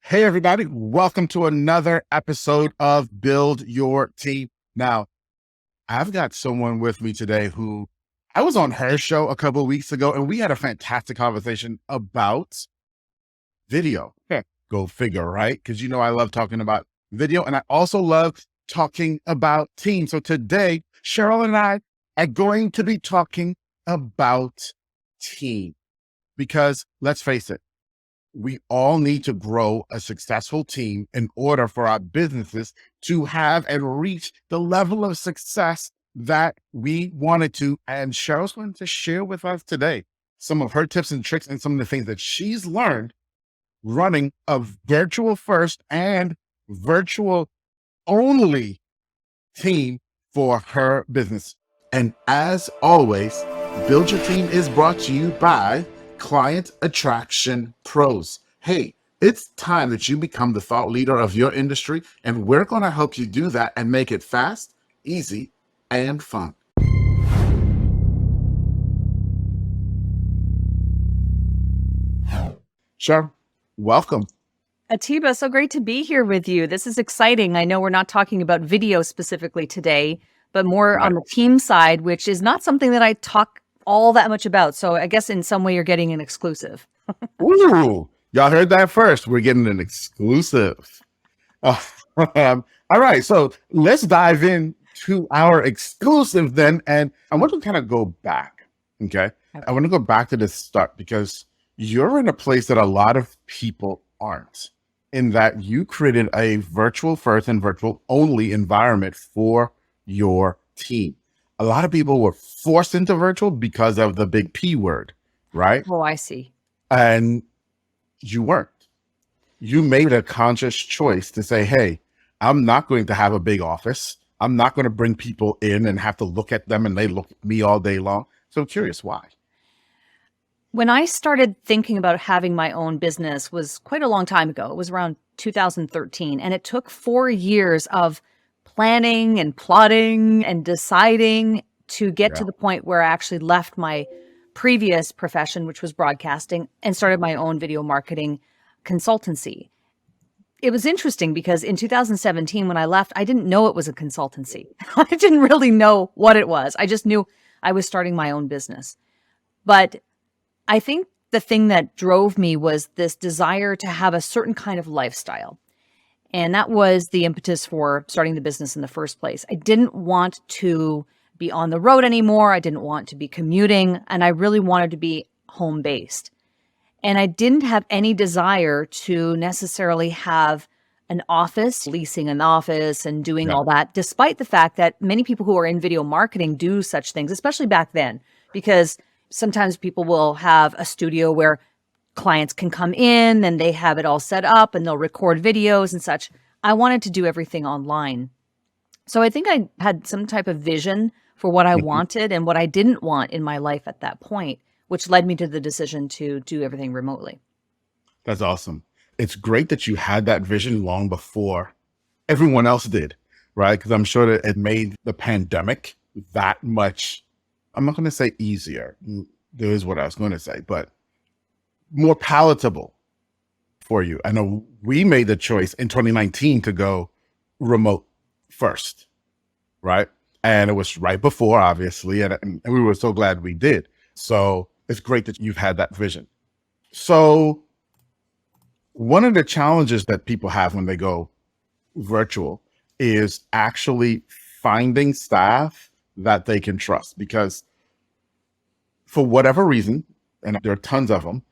Hey, everybody. Welcome to another episode of Build Your Team. Now, I've got someone with me today who I was on her show a couple of weeks ago, and we had a fantastic conversation about video. Go figure, right? Because I love talking about video, and I also love talking about team. So today, Sheryl and I are going to be talking about team because let's face it, we all need to grow a successful team in order for our businesses to have and reach the level of success that we wanted to. And Cheryl's going to share with us today some of her tips and tricks and some of the things that she's learned running a virtual first and virtual only team for her business. And as always, Build Your Team is brought to you by Client Attraction Pros. Hey, it's time that you become the thought leader of your industry, and we're going to help you do that and make it fast, easy, and fun. Sure. Welcome. Atiba, so great to be here with you. This is exciting. I know we're not talking about video specifically today, but more on the team side, which is not something that I talk all that much about. So I guess in some way you're getting an exclusive. Ooh, y'all heard that first. We're getting an exclusive. All right. So let's dive in to our exclusive then. And I want to kind of go back. Okay. I want to go back to the start because you're in a place that a lot of people aren't, in that you created a virtual first and virtual only environment for your team. A lot of people were forced into virtual because of the big P word, right? Oh, I see. And you weren't. You made a conscious choice to say, hey, I'm not going to have a big office. I'm not going to bring people in and have to look at them and they look at me all day long. So I'm curious why. When I started thinking about having my own business was quite a long time ago. It was around 2013, and it took 4 years of planning and plotting and deciding to get to the point where I actually left my previous profession, which was broadcasting, and started my own video marketing consultancy. It was interesting because in 2017, when I left, I didn't know it was a consultancy. I didn't really know what it was. I just knew I was starting my own business. But I think the thing that drove me was this desire to have a certain kind of lifestyle. And that was the impetus for starting the business in the first place. I didn't want to be on the road anymore. I didn't want to be commuting, and I really wanted to be home-based. And I didn't have any desire to necessarily have an office, leasing an office and doing all that, despite the fact that many people who are in video marketing do such things, especially back then, because sometimes people will have a studio where clients can come in and they have it all set up and they'll record videos and such. I wanted to do everything online. So I think I had some type of vision for what I wanted and what I didn't want in my life at that point, which led me to the decision to do everything remotely. That's awesome. It's great that you had that vision long before everyone else did, right? Because I'm sure that it made the pandemic that much, I'm not going to say easier. There is what I was going to say, but more palatable for you. I know we made the choice in 2019 to go remote first, right? And it was right before, obviously, and we were so glad we did. So it's great that you've had that vision. So one of the challenges that people have when they go virtual is actually finding staff that they can trust, because for whatever reason, and there are tons of them,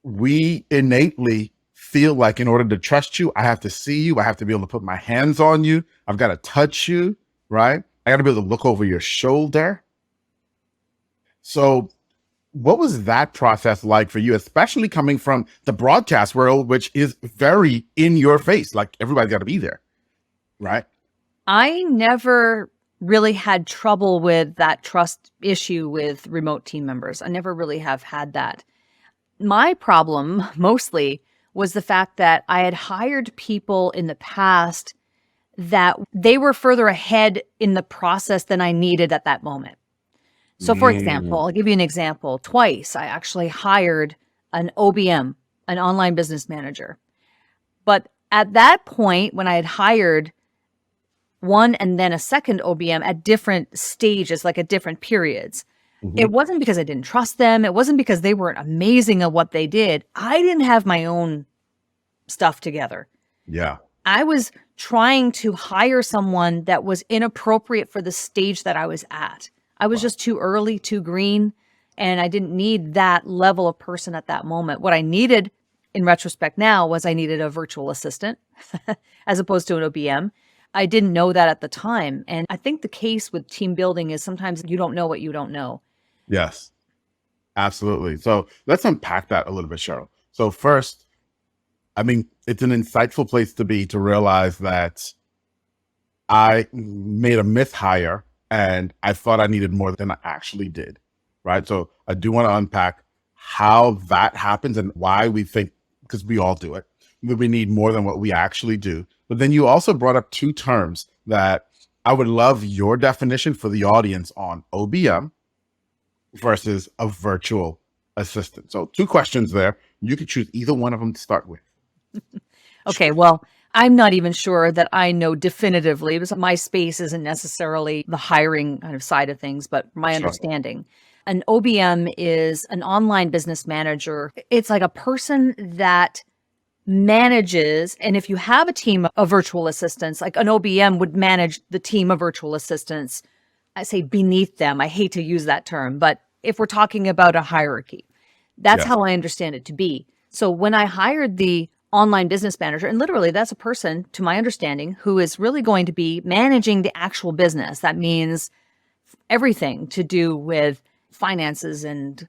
we innately feel like in order to trust you, I have to see you. I have to be able to put my hands on you. I've got to touch you, right? I got to be able to look over your shoulder. So what was that process like for you, especially coming from the broadcast world, which is very in your face, like everybody's got to be there, right? I never really had trouble with that trust issue with remote team members. I never really have had that. My problem mostly was the fact that I had hired people in the past that they were further ahead in the process than I needed at that moment. So for example, I'll give you an example. Twice I actually hired an OBM, an online business manager. But at that point, when I had hired one and then a second OBM at different stages, like at different periods, Mhm. it wasn't because I didn't trust them. It wasn't because they weren't amazing at what they did. I didn't have my own stuff together. Yeah. I was trying to hire someone that was inappropriate for the stage that I was at. I was Wow. just too early, too green, and I didn't need that level of person at that moment. What I needed in retrospect now was I needed a virtual assistant as opposed to an OBM. I didn't know that at the time. And I think the case with team building is sometimes you don't know what you don't know. Yes, absolutely. So let's unpack that a little bit, Cheryl. So first, I mean, it's an insightful place to be to realize that I made a mishire and I thought I needed more than I actually did. Right. So I do want to unpack how that happens and why we think, because we all do it, that we need more than what we actually do. But then you also brought up two terms that I would love your definition for the audience on: OBM versus a virtual assistant. So two questions there. You could choose either one of them to start with. Okay, well, I'm not even sure that I know definitively because my space isn't necessarily the hiring kind of side of things, but my Sure. understanding. An OBM is an online business manager. It's like a person that manages, and if you have a team of virtual assistants, like an OBM would manage the team of virtual assistants, I say beneath them. I hate to use that term, but if we're talking about a hierarchy, that's Yes. how I understand it to be. So when I hired the online business manager, and literally that's a person, to my understanding, who is really going to be managing the actual business. That means everything to do with finances and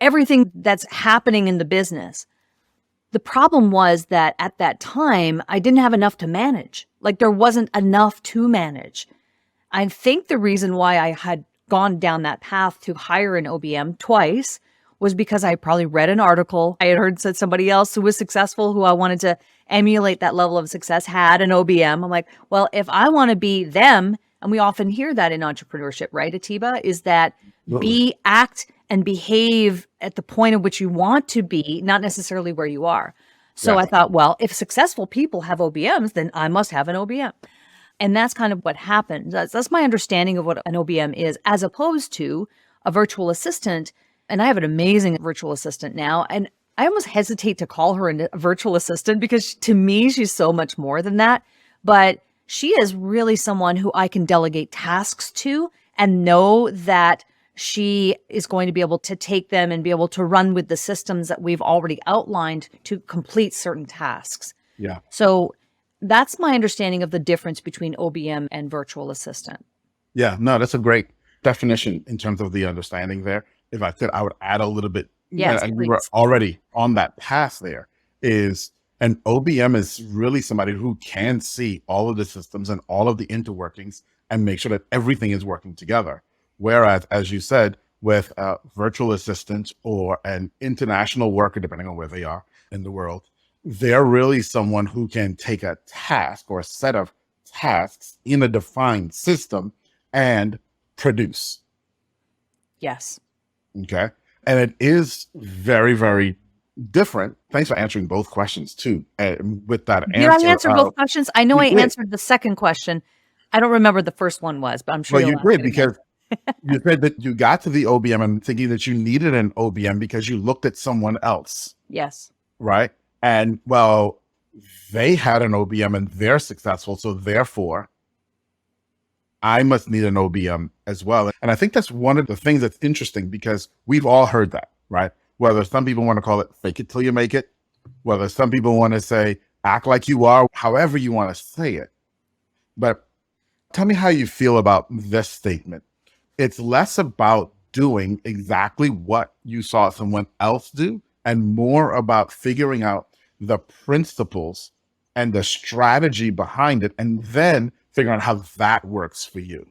everything that's happening in the business. The problem was that at that time, I didn't have enough to manage. Like there wasn't enough to manage. I think the reason why I had gone down that path to hire an OBM twice was because I probably read an article. I had heard that somebody else who was successful, who I wanted to emulate that level of success, had an OBM. I'm like, well, if I want to be them, and we often hear that in entrepreneurship, right, Atiba, is that Absolutely. be, act, and behave at the point at which you want to be, not necessarily where you are. So I Yes. thought, well, if successful people have OBMs, then I must have an OBM. And that's kind of what happened. That's my understanding of what an OBM is, as opposed to a virtual assistant. And I have an amazing virtual assistant now. And I almost hesitate to call her a virtual assistant because to me, she's so much more than that. But she is really someone who I can delegate tasks to and know that she is going to be able to take them and be able to run with the systems that we've already outlined to complete certain tasks. Yeah. So that's my understanding of the difference between OBM and virtual assistant. Yeah. No, that's a great definition in terms of the understanding there. If I could, I would add a little bit, Yes, and we were please. already on that path there, is an OBM is really somebody who can see all of the systems and all of the interworkings and make sure that everything is working together. Whereas, as you said, with a virtual assistant or an international worker, depending on where they are in the world, they're really someone who can take a task or a set of tasks in a defined system and produce. Yes. Okay. And it is very, very different. Thanks for answering both questions too. And with that Did I answer, answer both questions? I know you I did. answered the second question. I don't remember the first one was, but I'm sure Well, you'll you ask did it again. because you said that you got to the OBM and thinking that you needed an OBM because you looked at someone else, Yes. right? And well, they had an OBM and they're successful. So therefore, I must need an OBM as well. And I think that's one of the things that's interesting because we've all heard that, right? Whether some people want to call it fake it till you make it, whether some people want to say act like you are, however you want to say it. But tell me how you feel about this statement. It's less about doing exactly what you saw someone else do and more about figuring out the principles and the strategy behind it and then figuring out how that works for you.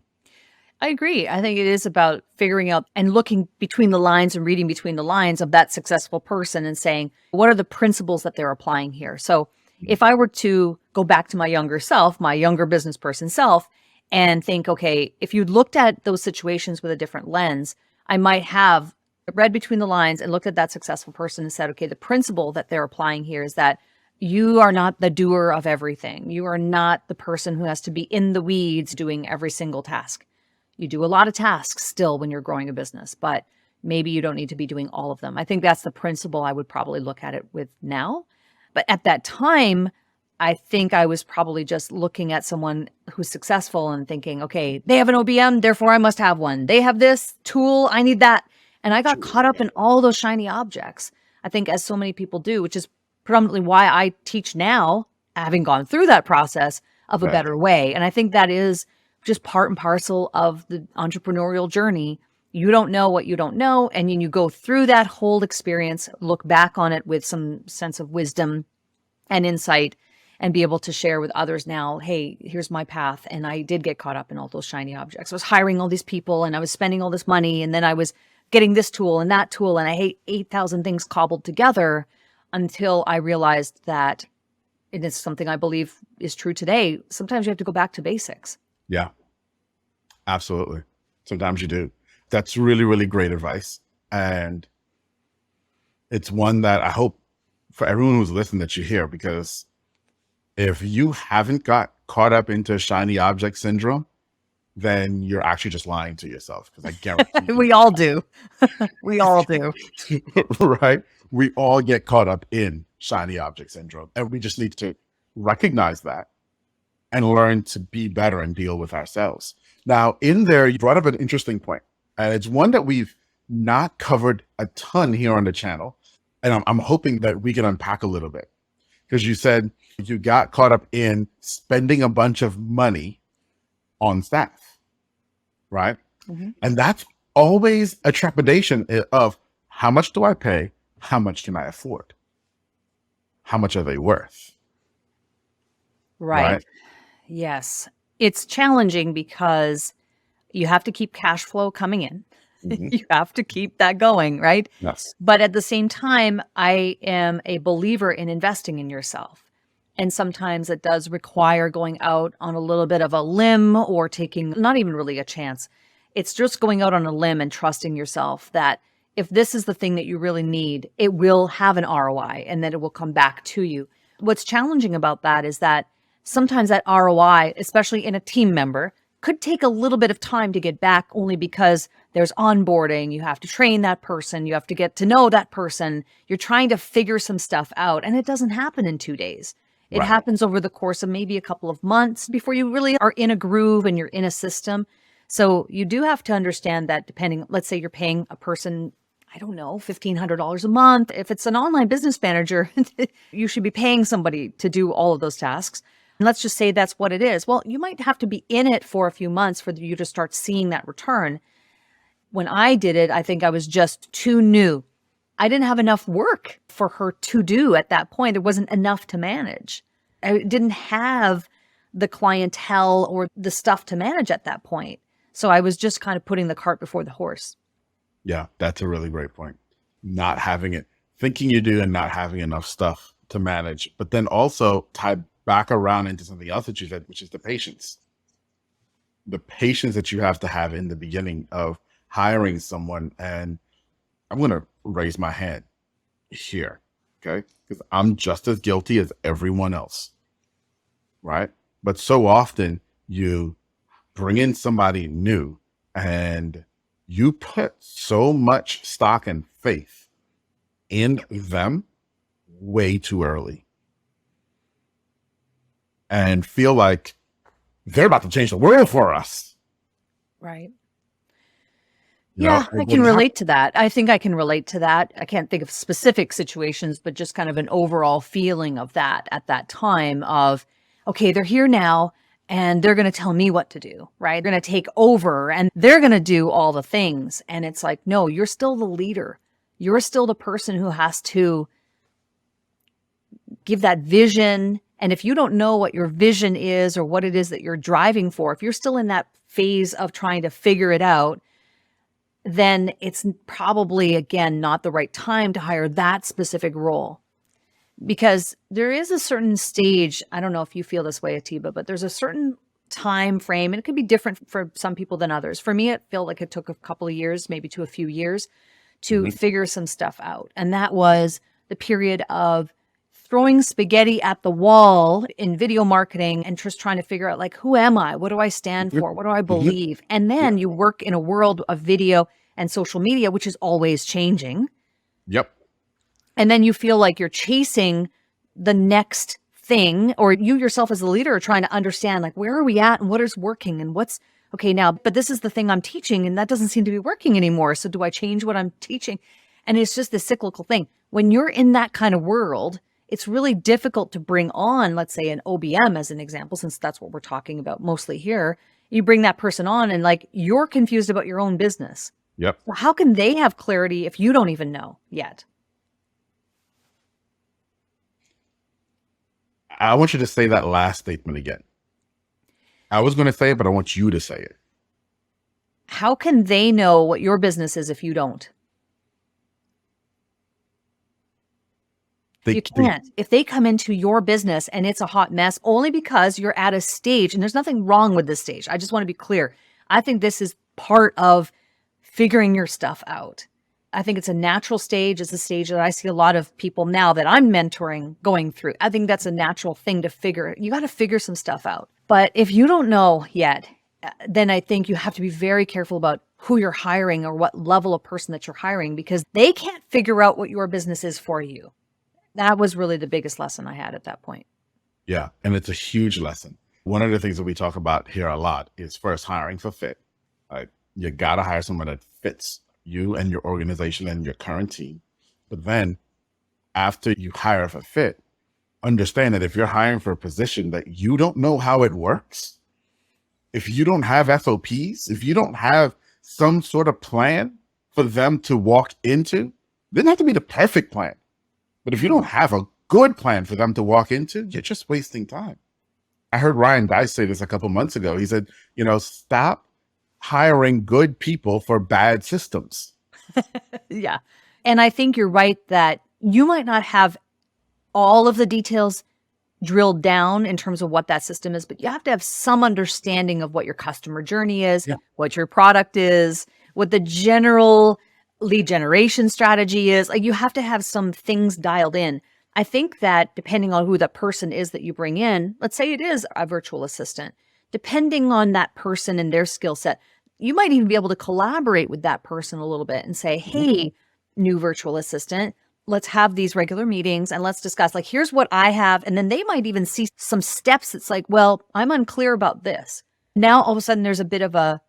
I agree. I think it is about figuring out and looking between the lines and reading between the lines of that successful person and saying, what are the principles that they're applying here? So if I were to go back to my younger self, my younger business person self, and think, okay, if you looked at those situations with a different lens, I might have read between the lines and looked at that successful person and said, okay, the principle that they're applying here is that You are not the doer of everything. You are not the person who has to be in the weeds doing every single task. You do a lot of tasks still when you're growing a business, but maybe you don't need to be doing all of them. I think that's the principle I would probably look at it with now. But at that time, I think I was probably just looking at someone who's successful and thinking, okay, they have an OBM, therefore I must have one. They have this tool, I need that. And I got caught up in all those shiny objects. I think as so many people do, which is predominantly why I teach now, having gone through that process of a Right. better way. And I think that is just part and parcel of the entrepreneurial journey. You don't know what you don't know. And then you go through that whole experience, look back on it with some sense of wisdom and insight, and be able to share with others now, hey, here's my path. And I did get caught up in all those shiny objects. I was hiring all these people and I was spending all this money. And then I was getting this tool and that tool. And I hate 8,000 things cobbled together until I realized that it is something I believe is true today. Sometimes you have to go back to basics. Yeah, absolutely. Sometimes you do. That's really, really great advice. And it's one that I hope for everyone who's listening that you hear, because if you haven't got caught up into shiny object syndrome, then you're actually just lying to yourself, because I guarantee We all do. We all do. you, right? We all get caught up in shiny object syndrome, and we just need to recognize that and learn to be better and deal with ourselves. Now, in there, you brought up an interesting point, and it's one that we've not covered a ton here on the channel, and I'm hoping that we can unpack a little bit, because you said you got caught up in spending a bunch of money on staff, right? Mhm. And that's always a trepidation of, how much do I pay? How much can I afford? How much are they worth? Right. Yes. It's challenging because you have to keep cash flow coming in. Mhm. You have to keep that going, right? Yes. But at the same time, I am a believer in investing in yourself. And sometimes it does require going out on a little bit of a limb, or taking not even really a chance. It's just going out on a limb and trusting yourself that if this is the thing that you really need, it will have an ROI and that it will come back to you. What's challenging about that is that sometimes that ROI, especially in a team member, could take a little bit of time to get back, only because there's onboarding. You have to train that person. You have to get to know that person. You're trying to figure some stuff out, and it doesn't happen in 2 days. It Right. happens over the course of maybe a couple of months before you really are in a groove and you're in a system. So you do have to understand that, depending, let's say you're paying a person, I don't know, $1,500 a month. If it's an online business manager, you should be paying somebody to do all of those tasks. And let's just say that's what it is. Well, you might have to be in it for a few months for you to start seeing that return. When I did it, I think I was just too new. I didn't have enough work for her to do at that point. There wasn't enough to manage. I didn't have the clientele or the stuff to manage at that point. So I was just kind of putting the cart before the horse. Yeah, that's a really great point. Not having it, thinking you do, and not having enough stuff to manage. But then also tie back around into something else that you said, which is the patience. The patience that you have to have in the beginning of hiring someone. And I'm going to raise my hand here, okay? Because I'm just as guilty as everyone else, right? But so often you bring in somebody new and you put so much stock and faith in them way too early and feel like they're about to change the world for us. Right. You Yeah, know, I can relate to that. I think I can relate to that. I can't think of specific situations, but just kind of an overall feeling of that at that time of, okay, they're here now and they're going to tell me what to do, right? They're going to take over and they're going to do all the things. And it's like, no, you're still the leader. You're still the person who has to give that vision. And if you don't know what your vision is or what it is that you're driving for, if you're still in that phase of trying to figure it out, then it's probably, again, not the right time to hire that specific role. Because there is a certain stage, I don't know if you feel this way, Atiba, but there's a certain time frame, and it could be different for some people than others. For me, it felt like it took a couple of years, maybe to a few years, to figure some stuff out. And that was the period of throwing spaghetti at the wall in video marketing and just trying to figure out, like, who am I? What do I stand Mhm. for? What do I Mhm. believe? And then Yep. you work in a world of video and social media, which is always changing. Yep. And then you feel like you're chasing the next thing, or you yourself as a leader are trying to understand, like, where are we at and what is working and what's okay now, but this is the thing I'm teaching and that doesn't seem to be working anymore. So do I change what I'm teaching? And it's just this cyclical thing. When you're in that kind of world, it's really difficult to bring on, let's say, an OBM as an example, since that's what we're talking about mostly here. You bring that person on and, like, you're confused about your own business. Yep. So how can they have clarity if you don't even know yet? I want you to say that last statement again. I was going to say it, but I want you to say it. How can they know what your business is if you don't? You can't. If they come into your business and it's a hot mess only because you're at a stage, and there's nothing wrong with this stage. I just want to be clear. I think this is part of figuring your stuff out. I think it's a natural stage. It's a stage that I see a lot of people now that I'm mentoring going through. I think that's a natural thing to figure. You got to figure some stuff out. But if you don't know yet, then I think you have to be very careful about who you're hiring or what level of person that you're hiring, because they can't figure out what your business is for you. That was really the biggest lesson I had at that point. Yeah. And it's a huge lesson. One of the things that we talk about here a lot is first hiring for fit. Right? You got to hire someone that fits you and your organization and your current team. But then after you hire for fit, understand that if you're hiring for a position that you don't know how it works, if you don't have SOPs, if you don't have some sort of plan for them to walk into, it doesn't have to be the perfect plan. But if you don't have a good plan for them to walk into, you're just wasting time. I heard Ryan Dice say this a couple months ago. He said, stop hiring good people for bad systems. Yeah. And I think you're right that you might not have all of the details drilled down in terms of what that system is, but you have to have some understanding of what your customer journey is, Yeah. what your product is, what the general lead generation strategy is. Like, you have to have some things dialed in. I think that depending on who that person is that you bring in, let's say it is a virtual assistant, depending on that person and their skill set, you might even be able to collaborate with that person a little bit and say, hey, new virtual assistant, let's have these regular meetings and let's discuss, like, here's what I have. And then they might even see some steps. It's like, well, I'm unclear about this. Now, all of a sudden, there's a bit of a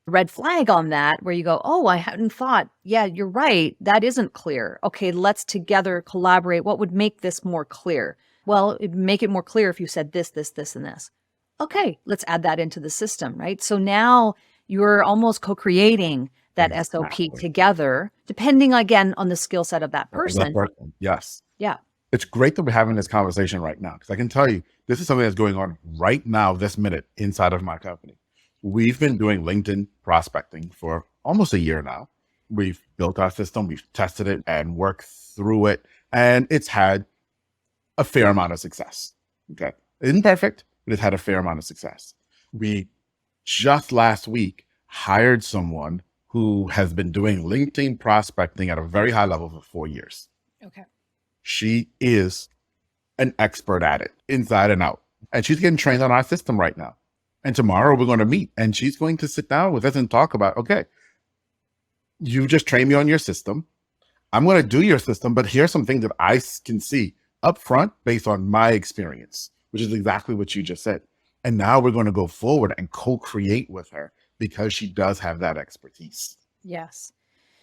red flag on that where you go, oh, I hadn't thought. Yeah, you're right. That isn't clear. Okay, let's together collaborate. What would make this more clear? Well, it'd make it more clear if you said this, this, this, and this. Okay, let's add that into the system, right? So now you're almost co-creating that SOP Exactly. together, depending again on the skill set of that person. Yes. Yeah. It's great that we're having this conversation right now, because I can tell you this is something that's going on right now, this minute, inside of my company. We've been doing LinkedIn prospecting for almost a year now. We've built our system, we've tested it and worked through it, and it's had a fair amount of success. Okay. It isn't perfect, but it's had a fair amount of success. We just last week hired someone who has been doing LinkedIn prospecting at a very high level for 4 years. Okay. She is an expert at it, inside and out. And she's getting trained on our system right now. And tomorrow we're going to meet and she's going to sit down with us and talk about, okay, you just trained me on your system. I'm going to do your system, but here's some things that I can see up front based on my experience, which is exactly what you just said. And now we're going to go forward and co-create with her because she does have that expertise. Yes.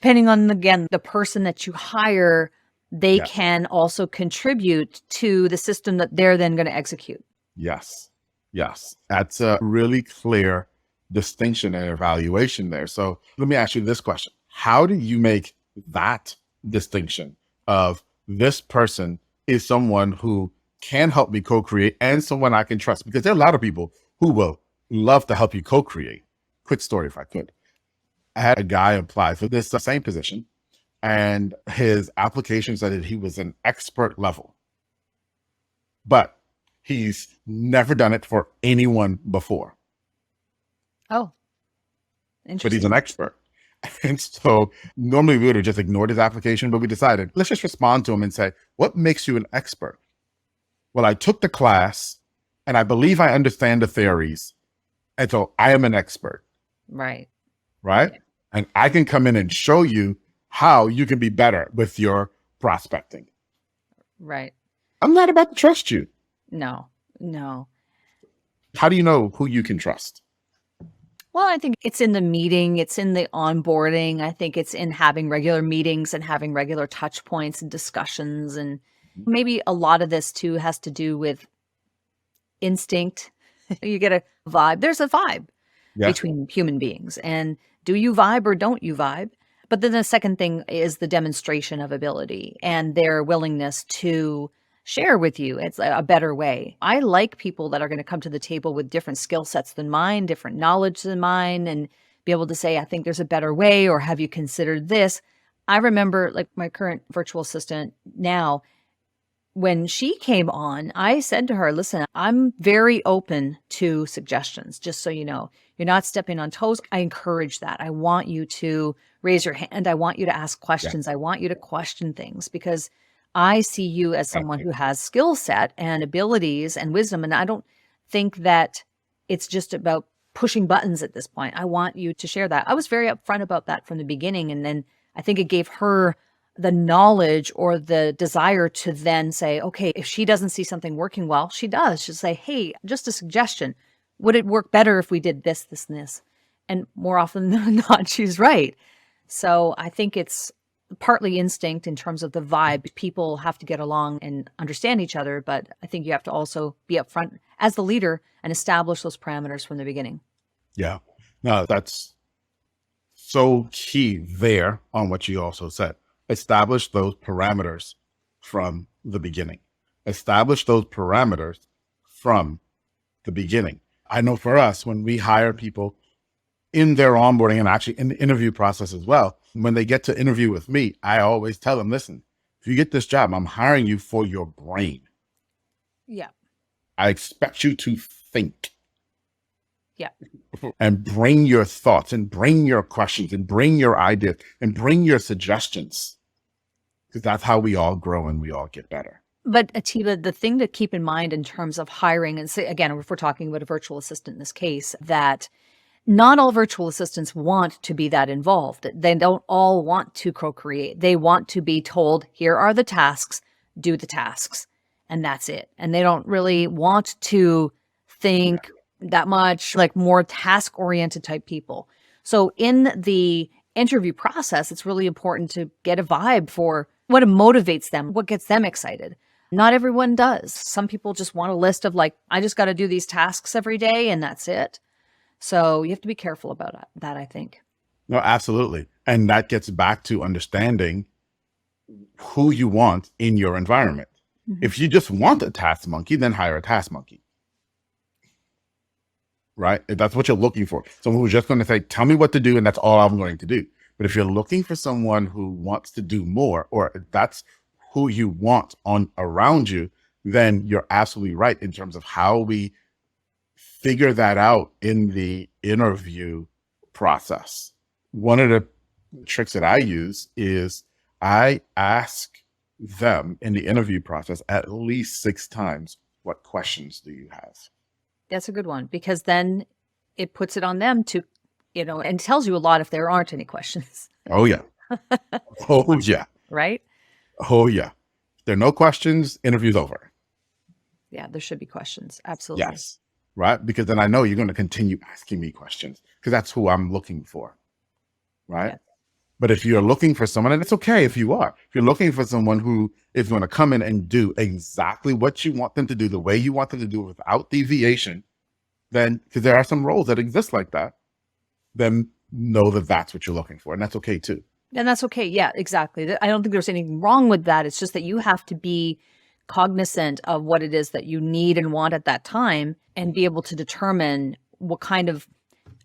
Depending on, again, the person that you hire, they Yes. can also contribute to the system that they're then going to execute. Yes. Yes. That's a really clear distinction and evaluation there. So let me ask you this question. How do you make that distinction of this person is someone who can help me co-create and someone I can trust? Because there are a lot of people who will love to help you co-create. Quick story, if I could. I had a guy apply for this same position, and his application said that he was an expert level, but he's never done it for anyone before. Oh, But interesting. he's an expert. And so normally we would have just ignored his application, but we decided, let's just respond to him and say, what makes you an expert? Well, I took the class and I believe I understand the theories. And so I am an expert, Right. right? Yeah. And I can come in and show you how you can be better with your prospecting. Right. I'm not about to trust you. No. How do you know who you can trust? Well, I think it's in the meeting, it's in the onboarding. I think it's in having regular meetings and having regular touch points and discussions. And maybe a lot of this too has to do with instinct. You get a vibe. There's a vibe Yeah. between human beings. And do you vibe or don't you vibe? But then the second thing is the demonstration of ability and their willingness to share with you. It's a better way. I like people that are going to come to the table with different skill sets than mine, different knowledge than mine, and be able to say, I think there's a better way, or have you considered this? I remember, like, my current virtual assistant now, when she came on, I said to her, listen, I'm very open to suggestions, just so you know. You're not stepping on toes. I encourage that. I want you to raise your hand. I want you to ask questions. I want you to question things, because I see you as someone who has skill set and abilities and wisdom. And I don't think that it's just about pushing buttons at this point. I want you to share that. I was very upfront about that from the beginning. And then I think it gave her the knowledge or the desire to then say, okay, if she doesn't see something working well, she does. She'll say, hey, just a suggestion. Would it work better if we did this, this, and this? And more often than not, she's right. So I think it's partly instinct in terms of the vibe. People have to get along and understand each other, but I think you have to also be upfront as the leader and establish those parameters from the beginning. Yeah. No, that's so key there on what you also said. Establish those parameters from the beginning. Establish those parameters from the beginning. I know for us, when we hire people in their onboarding and actually in the interview process as well, when they get to interview with me, I always tell them, listen, if you get this job, I'm hiring you for your brain. Yeah. I expect you to think. Yeah. And bring your thoughts and bring your questions and bring your ideas and bring your suggestions. Because that's how we all grow and we all get better. But Atiba, the thing to keep in mind in terms of hiring, and say, again, if we're talking about a virtual assistant in this case, that not all virtual assistants want to be that involved. They don't all want to co-create. They want to be told, here are the tasks, do the tasks, and that's it. And they don't really want to think that much, like more task-oriented type people. So in the interview process, it's really important to get a vibe for what motivates them, what gets them excited. Not everyone does. Some people just want a list of, like, I just got to do these tasks every day and that's it. So you have to be careful about that, I think. No, absolutely. And that gets back to understanding who you want in your environment. Mm-hmm. If you just want a task monkey, then hire a task monkey. Right? If that's what you're looking for. Someone who's just going to say, tell me what to do, and that's all I'm going to do. But if you're looking for someone who wants to do more, or if that's who you want on around you, then you're absolutely right in terms of how we figure that out in the interview process. One of the tricks that I use is I ask them in the interview process at least 6 times, what questions do you have? That's a good one, because then it puts it on them to, and tells you a lot if there aren't any questions. Oh, yeah. Oh, yeah. Right? Oh, yeah. If there are no questions, interview's over. Yeah, there should be questions. Absolutely. Yes. Right? Because then I know you're going to continue asking me questions, because that's who I'm looking for. Right? Yes. But if you're looking for someone, and it's okay if you are, if you're looking for someone who is going to come in and do exactly what you want them to do, the way you want them to do it without deviation, then, because there are some roles that exist like that, then know that that's what you're looking for. And that's okay too. And that's okay. Yeah, exactly. I don't think there's anything wrong with that. It's just that you have to be cognizant of what it is that you need and want at that time, and be able to determine what kind of,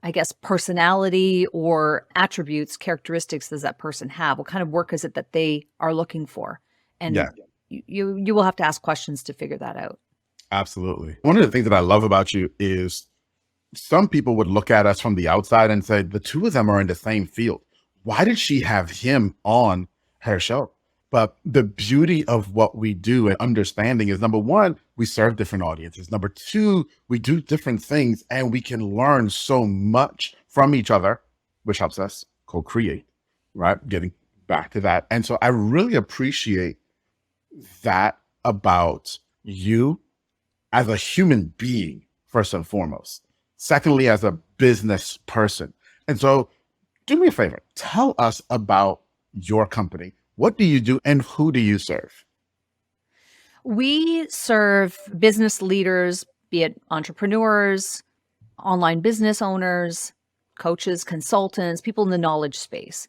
I guess, personality or attributes, characteristics does that person have? What kind of work is it that they are looking for? And you will have to ask questions to figure that out. Absolutely. One of the things that I love about you is some people would look at us from the outside and say, the two of them are in the same field. why did she have him on her show? But the beauty of what we do and understanding is, number one, we serve different audiences. Number two, we do different things and we can learn so much from each other, which helps us co-create, right? Getting back to that. And so I really appreciate that about you as a human being, first and foremost. Secondly, as a business person. And so do me a favor, tell us about your company. What do you do and who do you serve? We serve business leaders, be it entrepreneurs, online business owners, coaches, consultants, people in the knowledge space,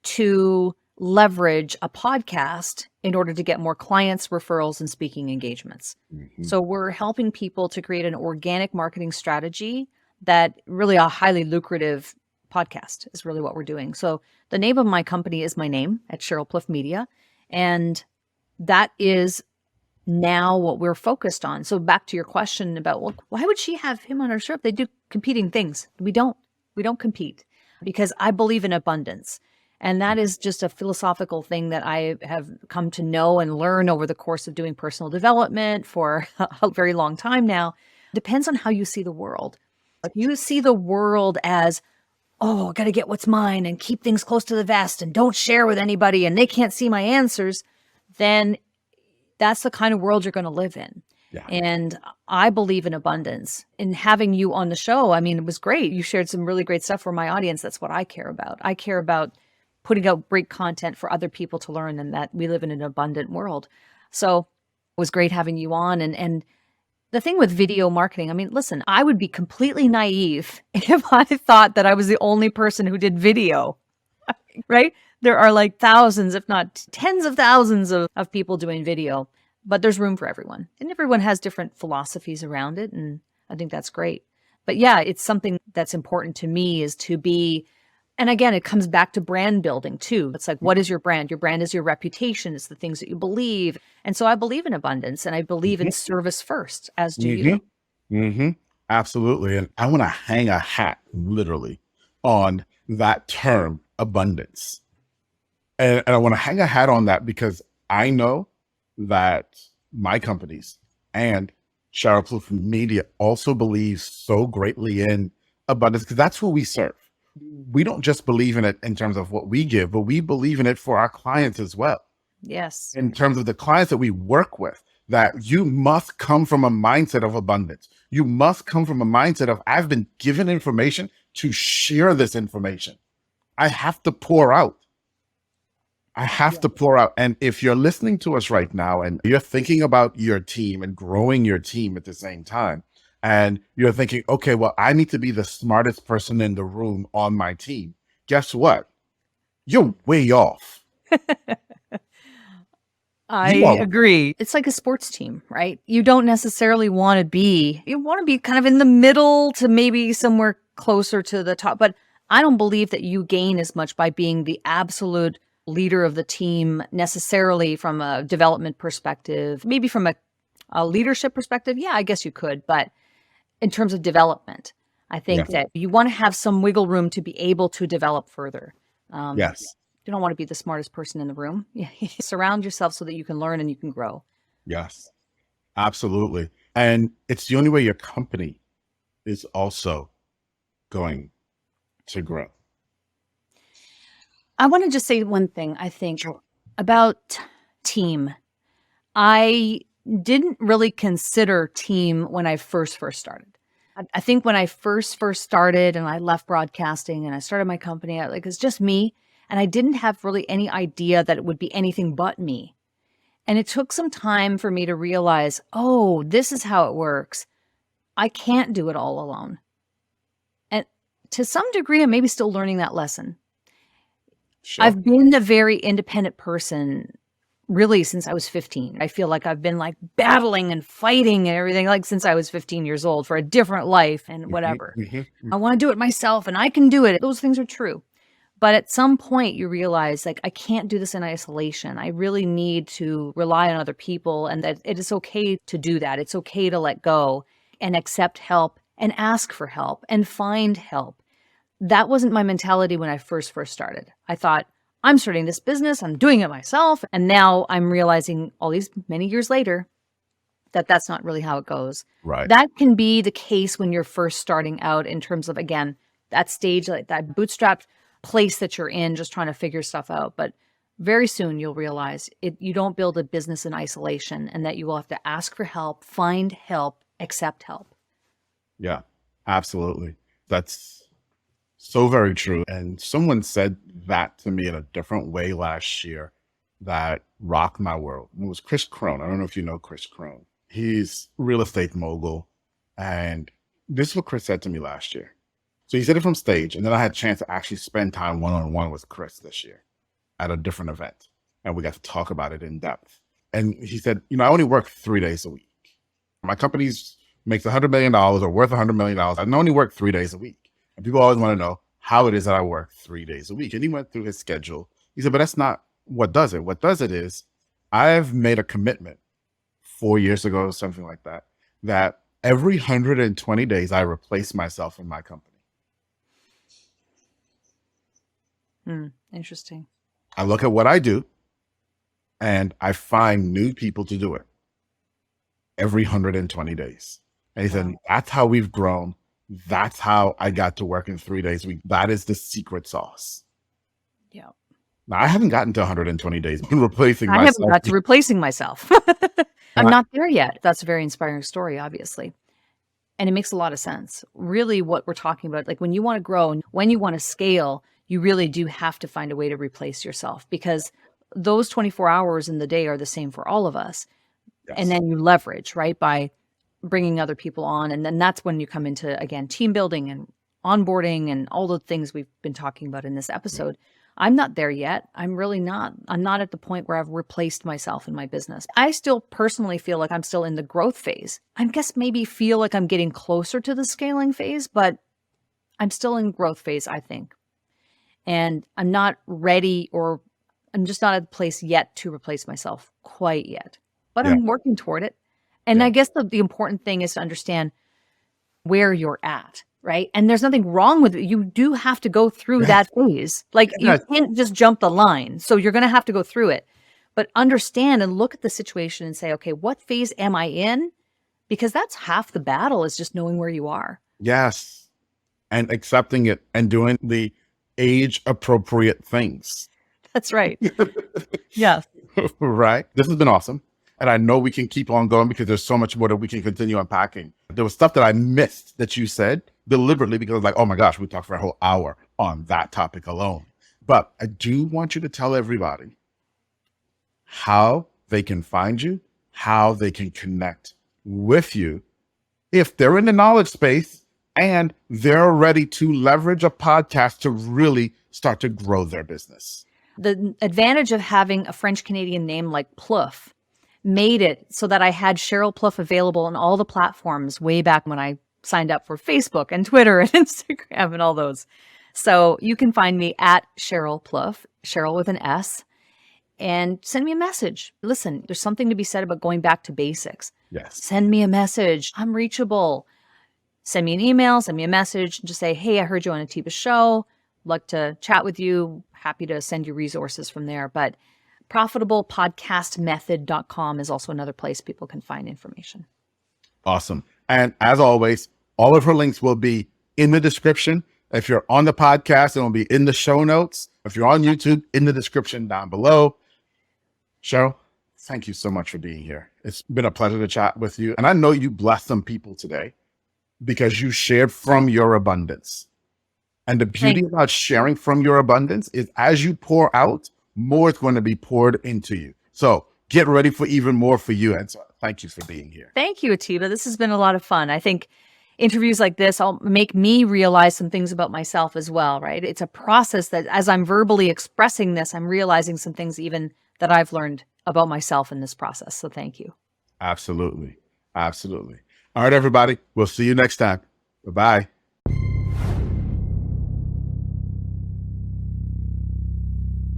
to leverage a podcast in order to get more clients, referrals, and speaking engagements. So we're helping people to create an organic marketing strategy that really a highly lucrative podcast is really what we're doing. So the name of my company is my name at Sheryl Plouffe Media. And that is now what we're focused on. So back to your question about, well, why would she have him on her show if they do competing things? We don't compete because I believe in abundance. And that is just a philosophical thing that I have come to know and learn over the course of doing personal development for a very long time now. Depends on how you see the world. If you see the world as, oh, I got to get what's mine and keep things close to the vest and don't share with anybody and they can't see my answers, then that's the kind of world you're going to live in. Yeah. And I believe in abundance. In having you on the show, I mean, it was great. You shared some really great stuff for my audience. That's what I care about. I care about putting out great content for other people to learn, and that we live in an abundant world. So it was great having you on. And the thing with video marketing, I mean, listen, I would be completely naive if I thought that I was the only person who did video, right? There are like thousands, if not tens of thousands of people doing video, but there's room for everyone. And everyone has different philosophies around it. And I think that's great. But yeah, it's something that's important to me is to be, and again, it comes back to brand building too. It's like, what is your brand? Your brand is your reputation. It's the things that you believe. And so I believe in abundance and I believe in service first, as do you. Absolutely. And I want to hang a hat literally on that term abundance. And I want to hang a hat on that because I know that my companies and Sheryl Plouffe Media also believes so greatly in abundance because that's who we serve. We don't just believe in it in terms of what we give, but we believe in it for our clients as well. Yes. In terms of the clients that we work with, that you must come from a mindset of abundance. You must come from a mindset of, I've been given information to share this information. I have to pour out. I have to pour out. And if you're listening to us right now and you're thinking about your team and growing your team at the same time, and you're thinking, okay, well, I need to be the smartest person in the room on my team. Guess what? You're way off. I agree. It's like a sports team, right? You don't necessarily want to be, you want to be kind of in the middle to maybe somewhere closer to the top. But I don't believe that you gain as much by being the absolute leader of the team necessarily from a development perspective, maybe from a leadership perspective. Yeah, I guess you could. But in terms of development, I think that you want to have some wiggle room to be able to develop further. Yes. You don't want to be the smartest person in the room. Surround yourself so that you can learn and you can grow. Yes, absolutely. And it's the only way your company is also going to grow. I want to just say one thing, I think, about team. I didn't really consider team when I first started. I think when I first started and I left broadcasting and I started my company, it's just me. And I didn't have really any idea that it would be anything but me. And it took some time for me to realize, oh, this is how it works. I can't do it all alone. And to some degree, I'm maybe still learning that lesson. Sure. I've been a very independent person really since I was 15. I feel like I've been like battling and fighting and everything like since I was 15 years old for a different life and whatever. I want to do it myself and I can do it. Those things are true. But at some point you realize like, I can't do this in isolation. I really need to rely on other people and that it is okay to do that. It's okay to let go and accept help and ask for help and find help. That wasn't my mentality when I first started. I thought, I'm starting this business, I'm doing it myself. And now I'm realizing all these many years later that that's not really how it goes. Right. That can be the case when you're first starting out in terms of, again, that stage, like that bootstrapped place that you're in, just trying to figure stuff out. But very soon you'll realize you don't build a business in isolation, and that you will have to ask for help, find help, accept help. Yeah, absolutely. That's so very true. And someone said that to me in a different way last year that rocked my world. It was Chris Crone. I don't know if you know Chris Crone. He's a real estate mogul. And this is what Chris said to me last year. So he said it from stage. And then I had a chance to actually spend time one-on-one with Chris this year at a different event. And we got to talk about it in depth. And he said, I only work 3 days a week. My company's makes $100 million or worth $100 million. I only work 3 days a week. And people always want to know how it is that I work 3 days a week. And he went through his schedule. He said, but that's not what does it. What does it is I've made a commitment 4 years ago, something like that, that every 120 days I replace myself in my company. Interesting. I look at what I do and I find new people to do it every 120 days. And he said, that's how we've grown. That's how I got to work in 3 days a week. That is the secret sauce. Yeah. Now, I haven't gotten to 120 days. I'm replacing myself. I haven't got to replacing myself. I'm not there yet. That's a very inspiring story, obviously. And it makes a lot of sense. Really what we're talking about, like when you want to grow and when you want to scale, you really do have to find a way to replace yourself, because those 24 hours in the day are the same for all of us. Yes. And then you leverage, right, by bringing other people on. And then that's when you come into, again, team building and onboarding and all the things we've been talking about in this episode. Mm-hmm. I'm not there yet. I'm really not. I'm not at the point where I've replaced myself in my business. I still personally feel like I'm still in the growth phase. I guess maybe feel like I'm getting closer to the scaling phase, but I'm still in growth phase, I think. And I'm not ready, or I'm just not at the place yet to replace myself quite yet, but I'm working toward it. And I guess the important thing is to understand where you're at, right? And there's nothing wrong with it. You do have to go through that phase. Like you can't just jump the line. So you're going to have to go through it, but understand and look at the situation and say, okay, what phase am I in? Because that's half the battle, is just knowing where you are. Yes. And accepting it and doing the age appropriate things. That's right. Yes. Right. This has been awesome. And I know we can keep on going because there's so much more that we can continue unpacking. There was stuff that I missed that you said deliberately because I was like, oh my gosh, we talked for a whole hour on that topic alone. But I do want you to tell everybody how they can find you, how they can connect with you if they're in the knowledge space and they're ready to leverage a podcast to really start to grow their business. The advantage of having a French-Canadian name like Plouffe made it so that I had Sheryl Plouffe available on all the platforms way back when I signed up for Facebook and Twitter and Instagram and all those. So you can find me at Sheryl Plouffe, Sheryl with an S, and send me a message. Listen, there's something to be said about going back to basics. Yes. Send me a message. I'm reachable. Send me an email, send me a message, and just say, hey, I heard you on Atiba's show. Like to chat with you. Happy to send you resources from there. But profitablepodcastmethod.com is also another place people can find information. Awesome. And as always, all of her links will be in the description. If you're on the podcast, it will be in the show notes. If you're on YouTube, in the description down below. Sheryl, thank you so much for being here. It's been a pleasure to chat with you. And I know you blessed some people today because you shared from your abundance. And the beauty about sharing from your abundance is as you pour out, more is going to be poured into you. So get ready for even more for you. And so thank you for being here. Thank you, Atiba. This has been a lot of fun. I think interviews like this will make me realize some things about myself as well, right? It's a process that as I'm verbally expressing this, I'm realizing some things even that I've learned about myself in this process. So thank you. Absolutely. Absolutely. All right, everybody. We'll see you next time. Bye-bye.